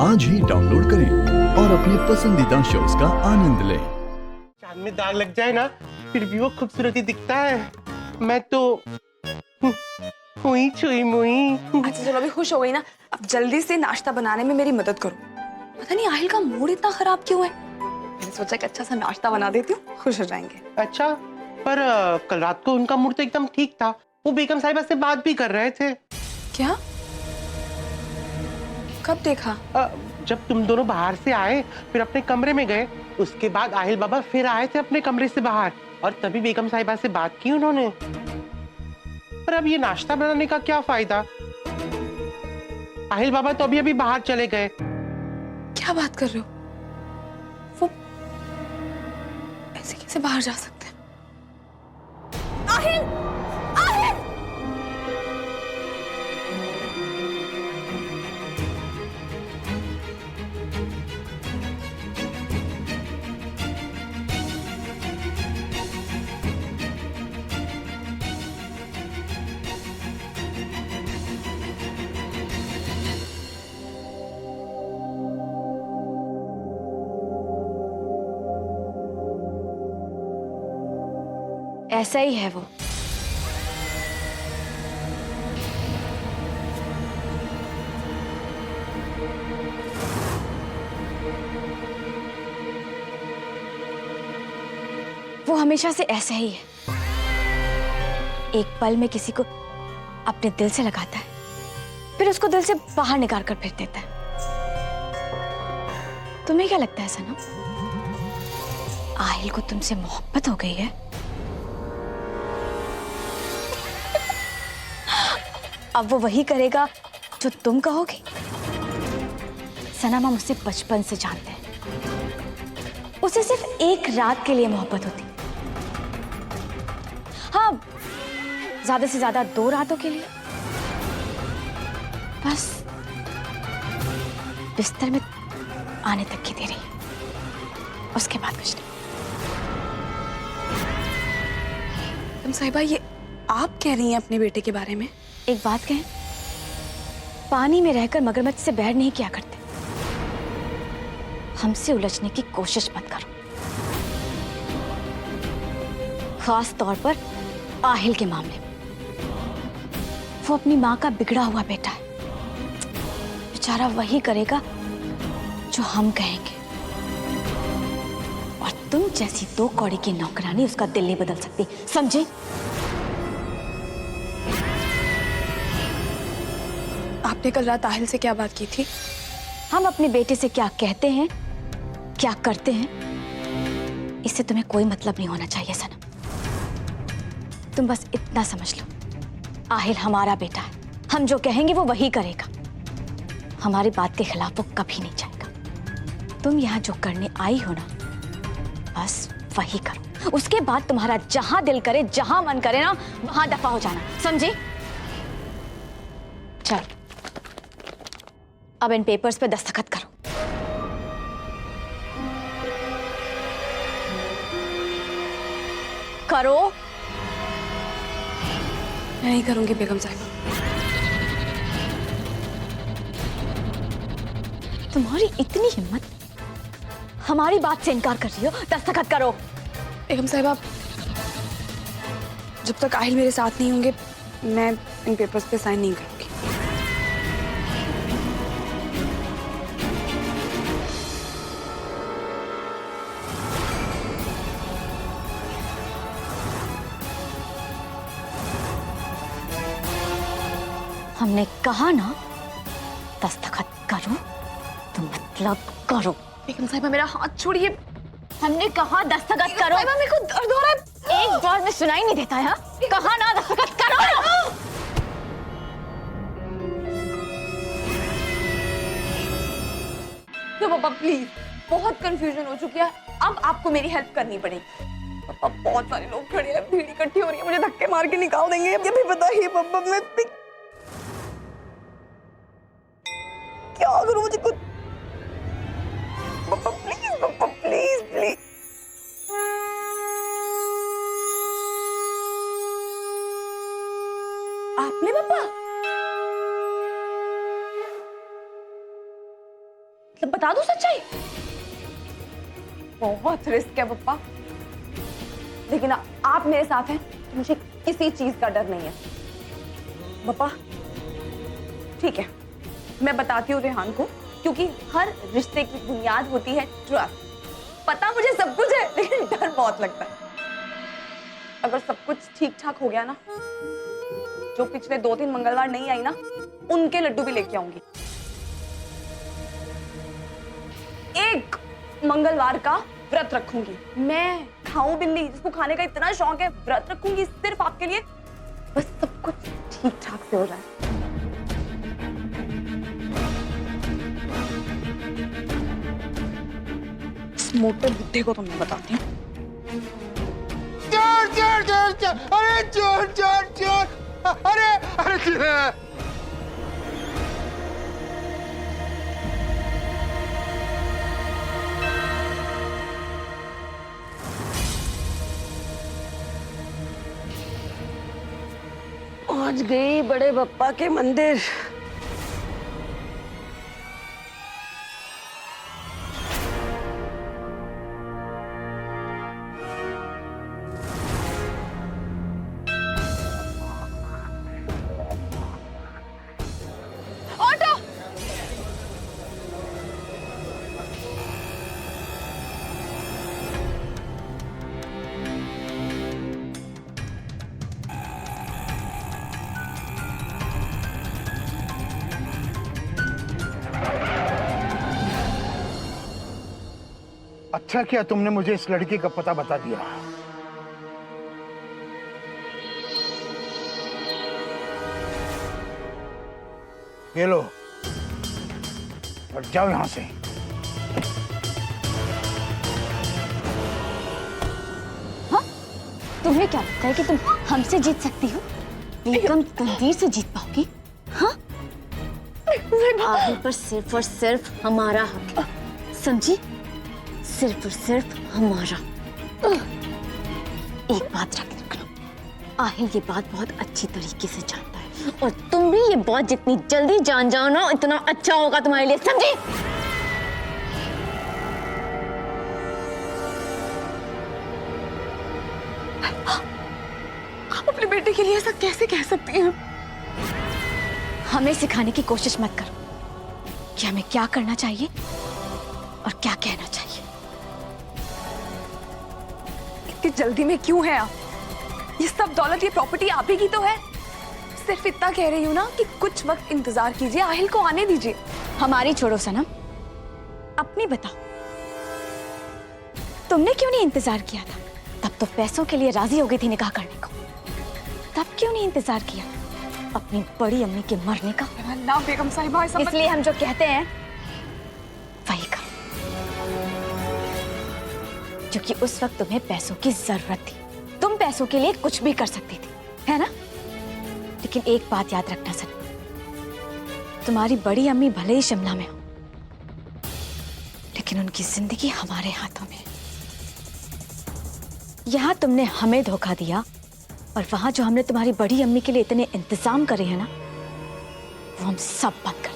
आज ही डाउनलोड करें और अपने पसंदीदा शोज का आनंद लें। चांद में दाग लग जाए ना फिर भी वो खूबसूरती दिखता है। मैं तो हुई छुई मुई। अच्छा चलो अभी खुश हो गई ना, अब जल्दी से नाश्ता बनाने में मेरी मदद करो। पता नहीं आहिल का मूड इतना खराब क्यों है। मैंने सोचा कि अच्छा सा नाश्ता बना देती हूँ, खुश हो जाएंगे। अच्छा पर कल रात को उनका मूड तो एकदम ठीक था। वो बेगम साहिबा से बात भी कर रहे थे। क्या? कब देखा? जब तुम दोनों बाहर से आए फिर अपने कमरे में गए, उसके बाद आहिल बाबा फिर आए थे अपने कमरे से बाहर और तभी बेगम साहिबा से बात की उन्होंने। पर अब ये नाश्ता बनाने का क्या फायदा? आहिल बाबा तो अभी अभी बाहर चले गए। क्या बात कर रहे हो? वो ऐसे कैसे बाहर जा सकते हैं? आहिल! आहिल! ऐसा ही है वो। वो हमेशा से ऐसा ही है। एक पल में किसी को अपने दिल से लगाता है, फिर उसको दिल से बाहर निकाल कर फेंक देता है। तुम्हें क्या लगता है सनम? आहिल को तुमसे मोहब्बत हो गई है? अब वो वही करेगा जो तुम कहोगे। सनम हम उससे बचपन से जानते हैं। उसे सिर्फ एक रात के लिए मोहब्बत होती, हाँ ज्यादा से ज्यादा 2 रातों के लिए, बस बिस्तर में आने तक की देरी, उसके बाद कुछ नहीं। तुम साहिबा ये आप कह रही हैं अपने बेटे के बारे में? एक बात कहें, पानी में रहकर मगरमच्छ से बैर नहीं किया करते। हमसे उलझने की कोशिश मत करो, खास तौर पर आहिल के मामले में। वो अपनी माँ का बिगड़ा हुआ बेटा है, बेचारा वही करेगा जो हम कहेंगे, और तुम जैसी 2 कौड़ी की नौकरानी उसका दिल नहीं बदल सकती, समझे? आपने कल रात आहिल से क्या बात की थी? हम अपने बेटे से क्या कहते हैं, क्या करते हैं, इससे तुम्हें कोई मतलब नहीं होना चाहिए सनम। तुम बस इतना समझ लो, आहिल हमारा बेटा है, हम जो कहेंगे वो वही करेगा। हमारी बात के खिलाफ वो कभी नहीं जाएगा। तुम यहाँ जो करने आई हो ना, बस वही करो। उसके बाद तुम्हारा जहां दिल करे, जहां मन करे ना, वहां दफा हो जाना, समझे? चल अब इन पेपर्स पे दस्तखत करो। करो। मैं नहीं करूंगी बेगम साहिबा। तुम्हारी इतनी हिम्मत, हमारी बात से इनकार कर रही हो? दस्तखत करो। बेगम साहिबा, जब तक आहिल मेरे साथ नहीं होंगे मैं इन पेपर्स पे साइन नहीं करूंगी। हमने कहा ना दस्तखत करो तो मतलब करो। बेगम साहिबा मेरा हाथ छोड़िए। हमने कहा दस्तखत करो। मेरे को दर्द हो रहा है। एक बार में सुनाई नहीं देता है? कहा ना दस्तखत करो। तो पापा प्लीज, बहुत कंफ्यूजन हो चुकी है, अब आपको मेरी हेल्प करनी पड़ेगी। पापा बहुत सारे लोग खड़े हैं, भीड़ इकट्ठी हो रही है, मुझे धक्के मार के निकाल देंगे। अब ये भी बताइए पापा मैं क्या करूं? मुझे कुछ पापा प्लीज प्लीज। आपने पापा मतलब बता दूं सच्चाई? बहुत रिस्क है पप्पा, लेकिन आप मेरे साथ हैं तो मुझे किसी चीज का डर नहीं है। पापा ठीक है, मैं बताती हूँ रेहान को, क्योंकि हर रिश्ते की बुनियाद होती है ट्रस्ट। पता मुझे सब कुछ है, लेकिन डर बहुत लगता है। अगर सब कुछ ठीक ठाक हो गया ना, जो पिछले 2-3 मंगलवार नहीं आई ना, उनके लड्डू भी लेके आऊंगी। एक मंगलवार का व्रत रखूंगी। मैं खाऊं बिल्ली, जिसको खाने का इतना शौक है, व्रत रखूंगी सिर्फ आपके लिए। बस सब कुछ ठीक ठाक से हो जाए। इस मोटे बुड्ढे को तो मैं बताती हूँ। चोर चोर चोर चोर, अरे चोर चोर चोर, अरे अरे पहुंच गई बड़े बप्पा के मंदिर। ऑटो! अच्छा किया तुमने मुझे इस लड़की का पता बता दिया। ये लो और जाओ यहां से। तुम्हें क्या लगता है कि तुम हमसे जीत सकती हो? बेगम तनवीर से जीत पाओगी? हाँ? आगे पर सिर्फ और सिर्फ हमारा हक है, समझी? सिर्फ और सिर्फ हमारा। एक बात रख लो, आहिल ये बात बहुत अच्छी तरीके से जानता है, और तुम भी ये बात जितनी जल्दी जान जाओ ना, इतना अच्छा होगा तुम्हारे लिए, समझी? आप अपने बेटे के लिए ऐसा कैसे कह सकती हैं? हमें सिखाने की कोशिश मत करो कि हमें क्या करना चाहिए और क्या कहना चाहिए। इतनी जल्दी में क्यों है आप? ये सब दौलत, ये प्रॉपर्टी आप ही की तो है। सिर्फ इतना कह रही हूँ ना कि कुछ वक्त इंतजार कीजिए, आहिल को आने दीजिए। हमारी छोड़ो सनम, अपनी बताओ, तुमने क्यों नहीं इंतजार किया था? तब तो पैसों के लिए राजी हो गई थी निकाह करने को, तब क्यों नहीं इंतजार किया अपनी बड़ी अम्मी के मरने का? ना बेगम साहिबा, इसलिए हम जो कहते हैं वही करो, क्योंकि उस वक्त तुम्हें पैसों की जरूरत थी। तुम पैसों के लिए कुछ भी कर सकती थी, है ना? लेकिन एक बात याद रखना सनम, तुम्हारी बड़ी अम्मी भले ही शिमला में हो, लेकिन उनकी जिंदगी हमारे हाथों में है। यहां तुमने हमें धोखा दिया, और वहां जो हमने तुम्हारी बड़ी अम्मी के लिए इतने इंतजाम करे हैं ना, वो हम सब बंद कर